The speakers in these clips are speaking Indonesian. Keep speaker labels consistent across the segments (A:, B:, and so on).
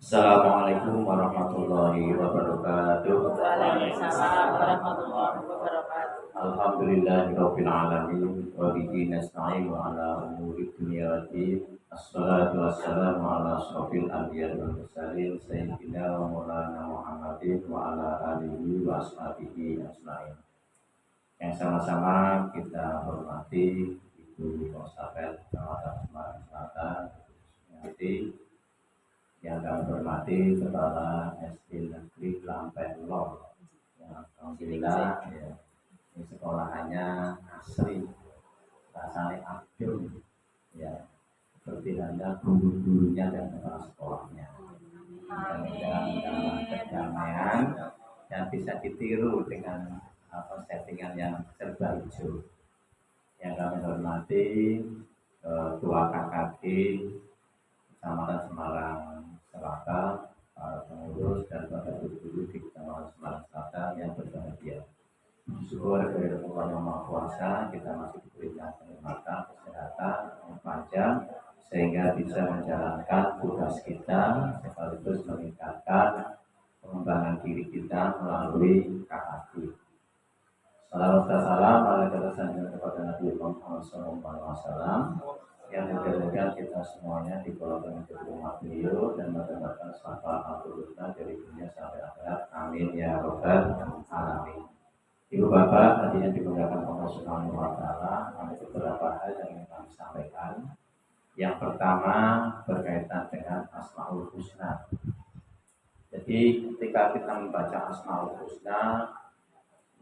A: Assalamualaikum warahmatullahi wabarakatuh.
B: Waalaikumsalam warahmatullahi wabarakatuh.
A: Alhamdulillahirabbil alamin wa bihi nasta'in wa ala umuri dunya waddin. Assalatu wassalamu ala asyrofil anbiya'i wal mursalin sayyidina wa maulana Muhammadin wa ala alihi wa ashabihi ajmain. Yang sama-sama kita hormati Ibu Kostapel Kecamatan Semarang Selatan, yang kami hormati Kepala SD Negeri Lampelor. Ya, alhamdulillah ya, ini sekolahannya asri, rasanya adem, ya, seperti hanya guru-gurunya dan kepala sekolahnya. Mudah-mudahan kedamaian yang bisa ditiru dengan settingan yang serba hijau. Yang kami hormati Ketua KKG Kecamatan Semarang Selatan, para pengurus dan para guru di Kecamatan Semarang Selatan yang berbahagia. Syukur kepada Allah yang Maha Kuasa, kita masih diberikan kenikmatan, kesehatan yang panjang sehingga bisa menjalankan tugas kita sekaligus meningkatkan pengembangan diri kita melalui KKG. Salam dan salam kepada Nabi Muhammad SAW yang mudah-mudahan kita semuanya dibawakan ke rumah beliau dan mendapatkan syafaat al-husna dari dunia sampai akhirat. Amin ya rabbal alamin. Ibu bapak tadi yang dimuliakan Allah Subhanahu wa taala, ada beberapa hal yang ingin kami sampaikan. Yang pertama berkaitan dengan Asmaul Husna. Jadi ketika kita membaca Asmaul Husna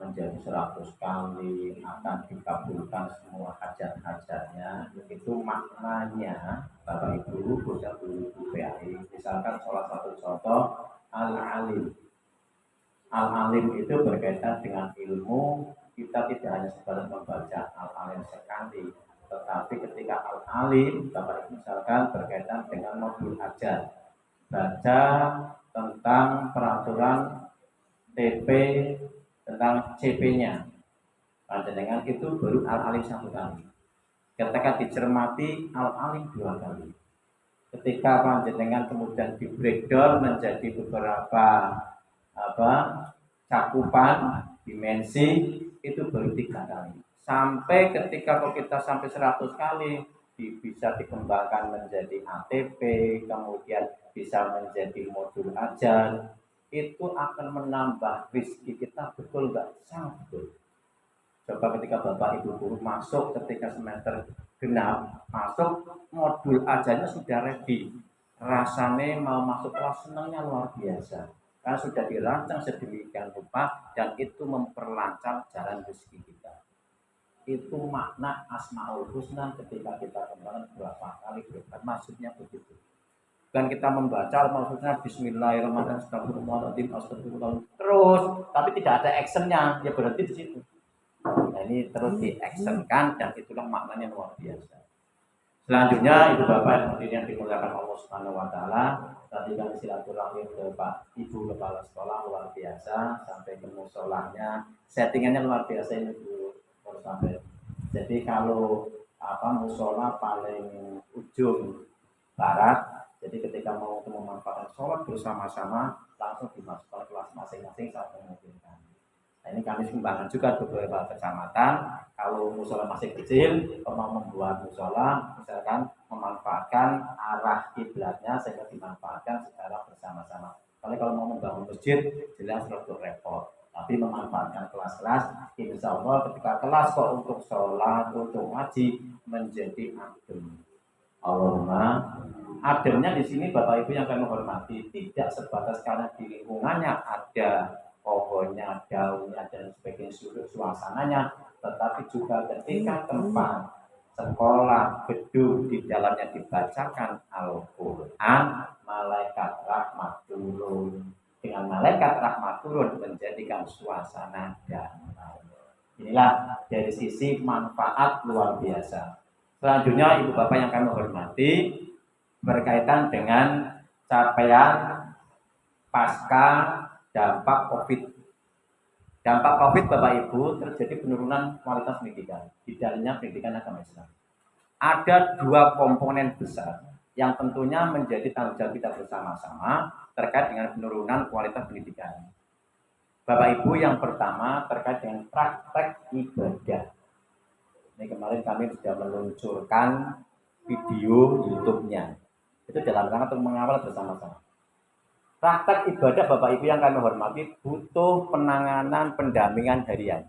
A: menjadi 100 kali akan dikabulkan semua hajat-hajatnya, itu maknanya Bapak Ibu, Bocah Guru PAI, misalkan salah satu contoh Al-Alim. Al-Alim itu berkaitan dengan ilmu. Kita tidak hanya sekedar membaca Al-Alim sekali, tetapi ketika Al-Alim Bapak Ibu misalkan berkaitan dengan modul hajat, baca tentang peraturan TP tentang CP-nya, panjenengan itu baru Al-Alim 1 kali. Ketika dicermati Al-Alim 2 kali. Ketika panjenengan kemudian di breakdown menjadi beberapa cakupan dimensi, itu baru 3 kali. Sampai ketika kalau kita sampai 100 kali bisa dikembangkan menjadi ATP, kemudian bisa menjadi modul ajar, itu akan menambah rezeki kita, betul nggak? Sangat betul. Coba ketika Bapak Ibu guru masuk ketika semester genap, masuk modul ajarnya sudah ready, rasanya mau masuk kelas senangnya luar biasa, karena sudah dirancang sedemikian rupa dan itu memperlancar jalan rezeki kita. Itu makna Asmaul Husna ketika kita kembangkan berapa kali berkat, maksudnya begitu. Dan kita membaca maksudnya Bismillahirrahmanirrahim, Astagfirullahaladzim, Astagfirullahaladzim terus, tapi tidak ada actionnya, ya berarti di situ. Nah ini terus di actionkan dan itulah maknanya luar biasa. Selanjutnya Ibu Bapak yang dimuliakan Allah Subhanahu Wa Taala, tadi kami silaturahmi ke Pak Ibu Kepala Sekolah luar biasa sampai ke musolahnya, settingannya luar biasa ini Bu sampai. Jadi kalau musola paling ujung barat. Jadi ketika mau memanfaatkan sholat bersama-sama langsung dimasukkan kelas masing-masing saat memungkinkan. Nah ini kami kembangkan juga beberapa kecamatan. Kalau musola masih kecil, mau membuat musola, misalkan memanfaatkan arah kiblatnya sehingga dimanfaatkan secara bersama-sama. Kalau mau membangun masjid, jelas lebih repot. Tapi memanfaatkan kelas-kelas, insya Allah ketika kelas kok untuk sholat, untuk ngaji menjadi adem. Allahumma ademnya di sini Bapak Ibu yang kami hormati tidak sebatas karena di lingkungannya ada pohonnya, daunnya dan sebagainya suasananya, tetapi juga ketika tempat sekolah, gedung di dalamnya dibacakan Al-Quran, malaikat rahmat turun. Dengan malaikat rahmat turun menjadikan suasana damai. Inilah dari sisi manfaat luar biasa. Selanjutnya Ibu Bapak yang kami hormati berkaitan dengan capaian pasca dampak COVID. Dampak COVID Bapak Ibu terjadi penurunan kualitas pendidikan, di dalamnya pendidikan agama Islam. Ada 2 komponen besar. yang tentunya menjadi tanggung jawab kita bersama-sama terkait dengan penurunan kualitas pendidikan. Bapak Ibu, yang pertama terkait dengan praktek ibadah. Ini kemarin kami sudah meluncurkan video YouTube-nya. Itu dalam rangka untuk mengawal bersama-sama. Praktek ibadah Bapak Ibu yang kami hormati butuh penanganan pendampingan harian.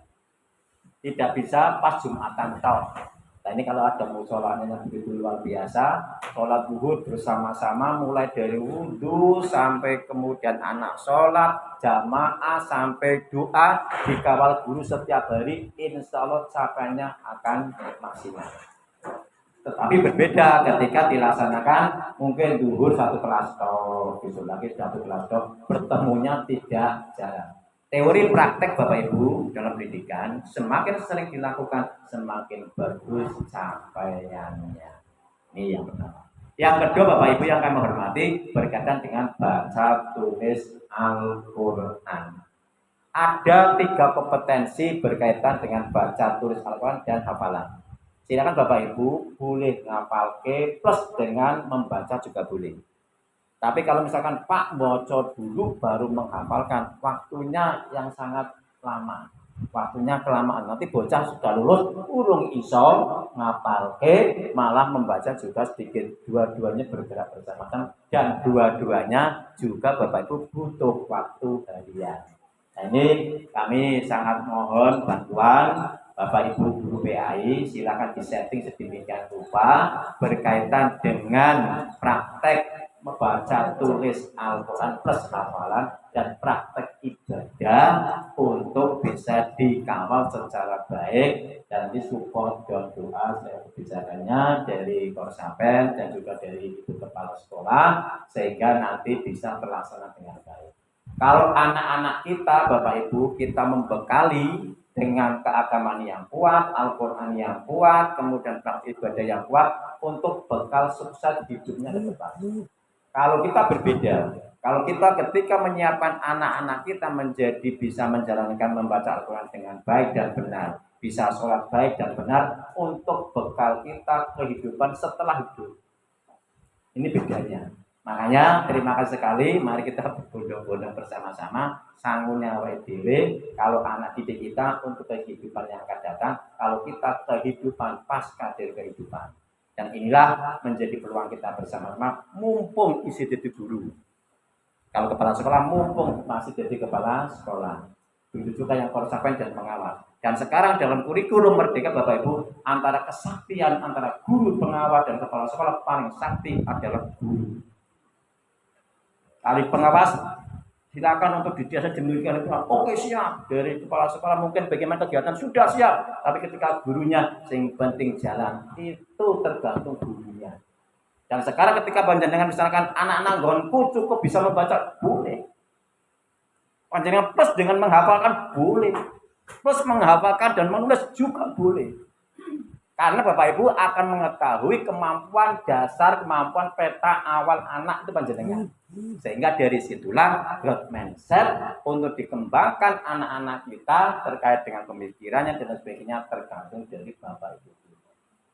A: Tidak bisa pas Jumatan tok. Nah ini kalau ada musholanya yang begitu luar biasa, sholat zuhur bersama-sama mulai dari wudhu sampai kemudian anak sholat, jamaah sampai doa dikawal guru setiap hari, insya Allah capainya akan maksimal. Tetapi berbeda ketika dilaksanakan mungkin zuhur satu kelas tok, besok lagi satu kelas tok, bertemunya tidak jarang. Teori praktek Bapak Ibu dalam pendidikan semakin sering dilakukan semakin bagus capaiannya. Ini yang pertama. Yang kedua Bapak Ibu yang kami hormati berkaitan dengan baca tulis Al-Quran. Ada 3 kompetensi berkaitan dengan baca tulis Al-Quran dan hafalan. Silakan Bapak Ibu boleh ngapalke plus dengan membaca juga boleh. Tapi kalau misalkan Pak bocor dulu baru menghafalkan, waktunya yang sangat lama. Waktunya kelamaan. Nanti bocah sudah lulus, urung iso ngapalke, malah membaca juga sedikit. Dua-duanya bergerak bersama-sama dan dua-duanya juga Bapak Ibu butuh waktu harian. Nah, ini kami sangat mohon bantuan Bapak Ibu guru PAI, silakan disetting sedemikian rupa berkaitan dengan praktek membaca tulis Al-Quran plus hafalan dan praktek ibadah untuk bisa dikawal secara baik dan disupport dan doa kebijakannya dari Korsapen dan juga dari Ibu Kepala Sekolah sehingga nanti bisa terlaksana dengan baik. Kalau anak-anak kita, Bapak Ibu, kita membekali dengan keagamaan yang kuat, Al-Quran yang kuat, kemudian praktik ibadah yang kuat untuk bekal sukses hidupnya ke depan. Kalau kita berbeda, kalau kita ketika menyiapkan anak-anak kita menjadi bisa menjalankan membaca Al-Quran dengan baik dan benar, bisa sholat baik dan benar untuk bekal kita kehidupan setelah hidup. Ini bedanya. Makanya terima kasih sekali, mari kita berbondong-bondong bersama-sama sanggulnya awake dhewe kalau anak didik kita untuk kehidupan yang akan datang, kalau kita kehidupan pasca dari kehidupan. Dan inilah menjadi peluang kita bersama-sama mumpung isi jadi guru. Kalau kepala sekolah mumpung masih jadi kepala sekolah. Begitu juga yang konsekuen dan pengawas. Dan sekarang dalam kurikulum Merdeka Bapak Ibu, antara kesaktian antara guru pengawas dan kepala sekolah paling sakti adalah guru. Kali pengawas silakan untuk didiasa demikian itu. Oke siap, dari kepala sekolah mungkin bagaimana kegiatan sudah siap, tapi ketika gurunya sing penting jalan itu tergantung gurunya. Dan sekarang ketika panjenengan misalkan anak-anak gonku cukup bisa membaca boleh, panjenengan plus dengan menghafalkan boleh, plus menghafalkan dan menulis juga boleh. Karena Bapak Ibu akan mengetahui kemampuan dasar, kemampuan peta awal anak itu panjenengan. Sehingga dari situlah growth mindset untuk dikembangkan anak-anak kita terkait dengan pemikirannya dan sebagainya tergantung dari Bapak Ibu.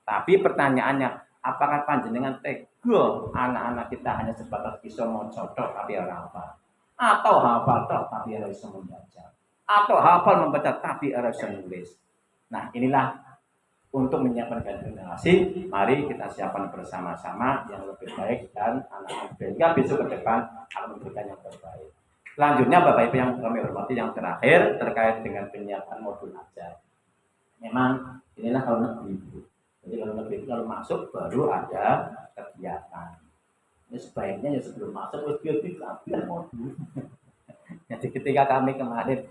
A: Tapi pertanyaannya, apakah panjenengan tega anak-anak kita hanya sebatas iso maca tok tapi ora hafal? Atau hafal tok tapi ora iso membaca? Atau hafal membaca tapi ora iso nulis? Nah, inilah untuk menyiapkan generasi, mari kita siapkan bersama-sama yang lebih baik dan anak-anak sehingga besok ke depan akan memberikan yang terbaik. Selanjutnya Bapak Ibu yang kami hormati, yang terakhir terkait dengan penyiapan modul ajar. Memang inilah kalau negeri. Jadi kalau negeri itu kalau masuk baru ada kegiatan. Ini sebaiknya ya sebelum masuk harus diambil modul. Jadi ketika kami kemarin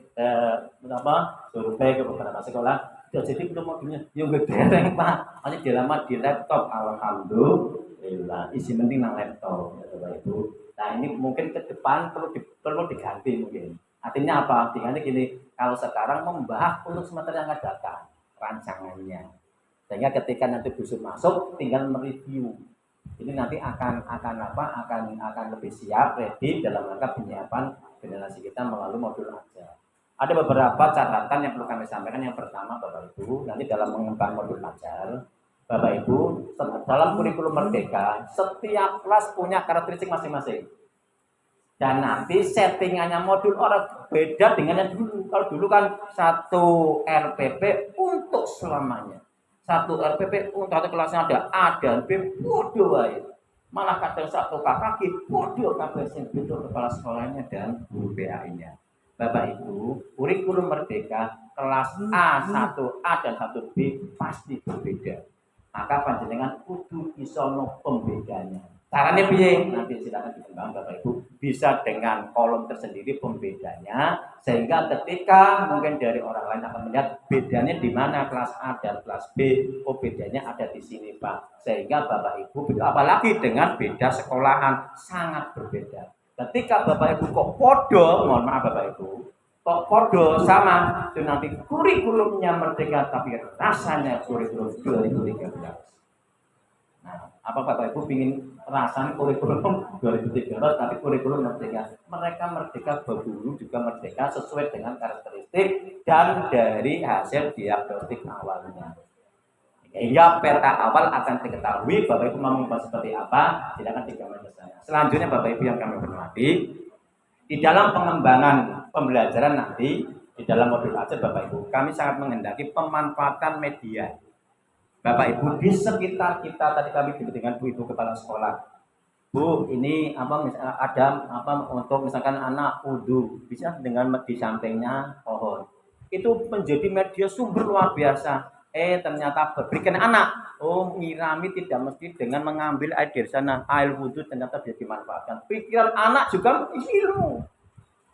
A: survei ke beberapa sekolah, jadi belum modulnya, yang gede Pak, masih dilamar di laptop, alhamdulillah, isi penting nang laptop, ya Bapak Ibu. Nah ini mungkin ke depan perlu diganti mungkin. Artinya apa? Diganti gini, kalau sekarang membahas untuk semester yang akan datang rancangannya, sehingga ketika nanti busuk masuk, tinggal mereview. Ini nanti akan lebih siap, ready dalam rangka penyiapan generasi kita melalui modul ajar. Ada beberapa catatan yang perlu kami sampaikan. Yang pertama Bapak Ibu, nanti dalam mengembang modul ajar, Bapak Ibu, dalam kurikulum Merdeka, setiap kelas punya karakteristik masing-masing. Dan nanti settingannya modul orang beda dengan yang dulu. Kalau dulu kan satu RPP untuk selamanya. Satu RPP untuk satu kelasnya ada A dan B, bodoh baik. Malah kadang satu KKG, bodoh KPSN itu kepala sekolahnya dan guru PAI-nya. Bapak Ibu, kurikulum Merdeka kelas A1A dan 1B pasti berbeda. Maka panjenengan kudu isono pembedanya. Caranya piye? Nanti silakan dikembang Bapak Ibu. Bisa dengan kolom tersendiri pembedanya, sehingga ketika mungkin dari orang lain akan melihat bedanya di mana kelas A dan kelas B, oh bedanya ada di sini Pak. Sehingga Bapak Ibu, apalagi dengan beda sekolahan sangat berbeda. Ketika Bapak Ibu kok podo, mohon maaf Bapak Ibu, kok podo sama itu nanti kurikulumnya Merdeka tapi rasanya kurikulum 2013. Nah, apa Bapak Ibu ingin rasanya kurikulum 2013 tapi kurikulum Merdeka? Mereka Merdeka berburu juga Merdeka sesuai dengan karakteristik dan dari hasil diagnostik awalnya. Hingga peta awal akan diketahui Bapak Ibu mau membahas seperti apa, silakan digambar ke saya. Selanjutnya Bapak Ibu yang kami hormati, di dalam pengembangan pembelajaran nanti, di dalam modul ajar Bapak Ibu, kami sangat menghendaki pemanfaatan media. Bapak Ibu di sekitar kita, tadi kami dengan Bu Ibu Kepala Sekolah. Bu, ini apa misalnya ada apa untuk misalkan anak wudhu, bisa dengan di sampingnya pohon. Itu menjadi media sumber luar biasa. Ternyata berikan anak. Oh, nyirami tidak mesti dengan mengambil air dari sana. Air wudhu ternyata bisa dimanfaatkan. Pikiran anak juga ilmu.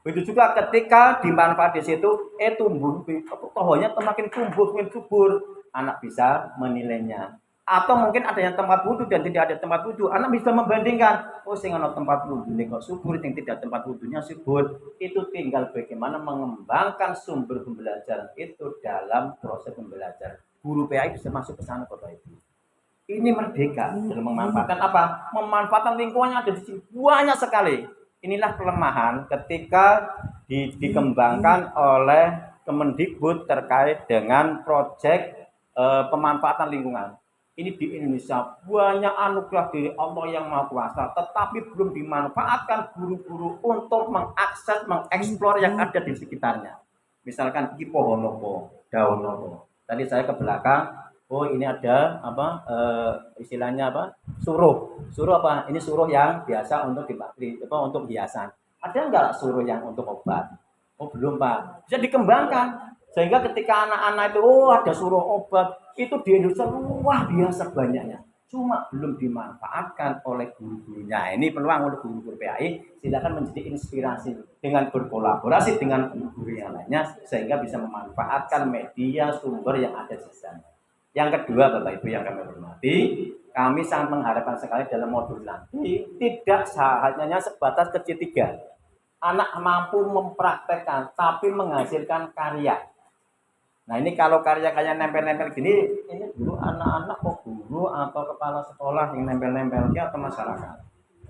A: Begitu juga ketika dimanfaat di situ, tumbuh, pohonnya semakin tumbuh, semakin subur. Anak bisa menilainya. Atau mungkin ada yang tempat wudhu dan tidak ada tempat wudhu. Anak bisa membandingkan. Oh, sing ana tempat wudhu ini kok subur, yang tidak tempat wudhunya subur. Itu tinggal bagaimana mengembangkan sumber pembelajaran itu dalam proses pembelajaran. Guru PAI bisa masuk ke sana Bapak Ibu. Ini Merdeka dalam memanfaatkan apa? Memanfaatkan lingkungannya ada di sini banyak sekali. Inilah kelemahan ketika dikembangkan oleh Kemendikbud terkait dengan proyek pemanfaatan lingkungan. Ini di Indonesia banyak anugerah dari Allah yang Maha Kuasa, tetapi belum dimanfaatkan guru-guru untuk mengakses, mengeksplor yang ada di sekitarnya. Misalkan di pohon lopo, daun lopo. Tadi saya ke belakang, oh ini ada apa istilahnya apa? Suruh. Suruh apa? Ini suruh yang biasa untuk untuk hiasan. Ada enggak suruh yang untuk obat? Oh belum Pak. Bisa dikembangkan. Sehingga ketika anak-anak itu, oh ada suruh obat, itu di Indonesia luar biasa banyaknya. Cuma belum dimanfaatkan oleh guru-gurunya. Ini peluang untuk guru-guru PAI, silakan menjadi inspirasi dengan berkolaborasi dengan guru-guru yang lainnya, sehingga bisa memanfaatkan media sumber yang ada di sana. Yang kedua, Bapak Ibu yang kami hormati, kami sangat mengharapkan sekali dalam modul nanti, tidak hanya sebatas kecil 3. Anak mampu mempraktekkan, tapi menghasilkan karya. Nah ini kalau karya-karya nempel-nempel gini, ini dulu anak-anak kok guru atau kepala sekolah yang nempel-nempelnya atau masyarakat.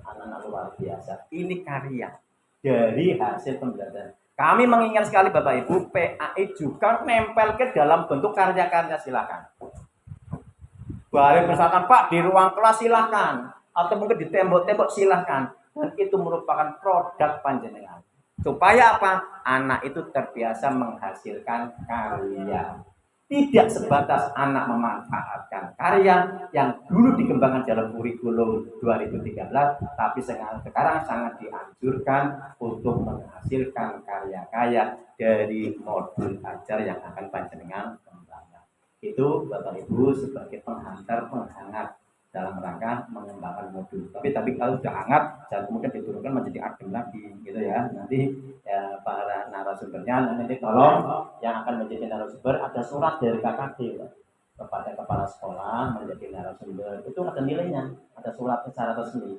A: Anak-anak luar biasa. Ini karya dari hasil pembelajaran. Kami mengingat sekali Bapak Ibu, PAI juga nempel ke dalam bentuk karya-karya silakan. Boleh misalkan Pak di ruang kelas silakan, atau mungkin di tembok-tembok silakan. Dan itu merupakan produk panjenengan. Supaya apa? Anak itu terbiasa menghasilkan karya. Tidak sebatas anak memanfaatkan karya yang dulu dikembangkan dalam kurikulum 2013, tapi sekarang sangat dianjurkan untuk menghasilkan karya-karya dari modul ajar yang akan panjenengan kembangkan. Itu Bapak Ibu sebagai penghantar penghangat dalam rangka mengembangkan modul. Tapi kalau sudah hangat, jangan kemudian diturunkan menjadi adem lagi, gitu ya. Nanti ya, para narasumbernya nanti tolong yang akan menjadi narasumber ada surat dari KKD kepada kepala sekolah menjadi narasumber. Itu ada nilainya, ada surat secara resmi.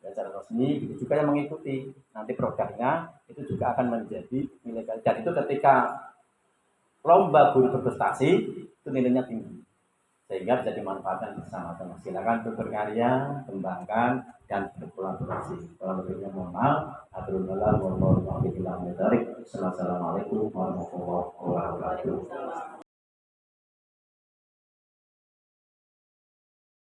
A: Ya, secara resmi itu juga yang mengikuti. Nanti produknya itu juga akan menjadi nilai. Dan itu ketika lomba guru berprestasi itu nilainya tinggi, sehingga bisa dimanfaatkan bersama-sama. Silakan berkarya, kembangkan dan berkolaborasi. Kalau lebihnya mohon maaf. Assalamualaikum warahmatullahi wabarakatuh.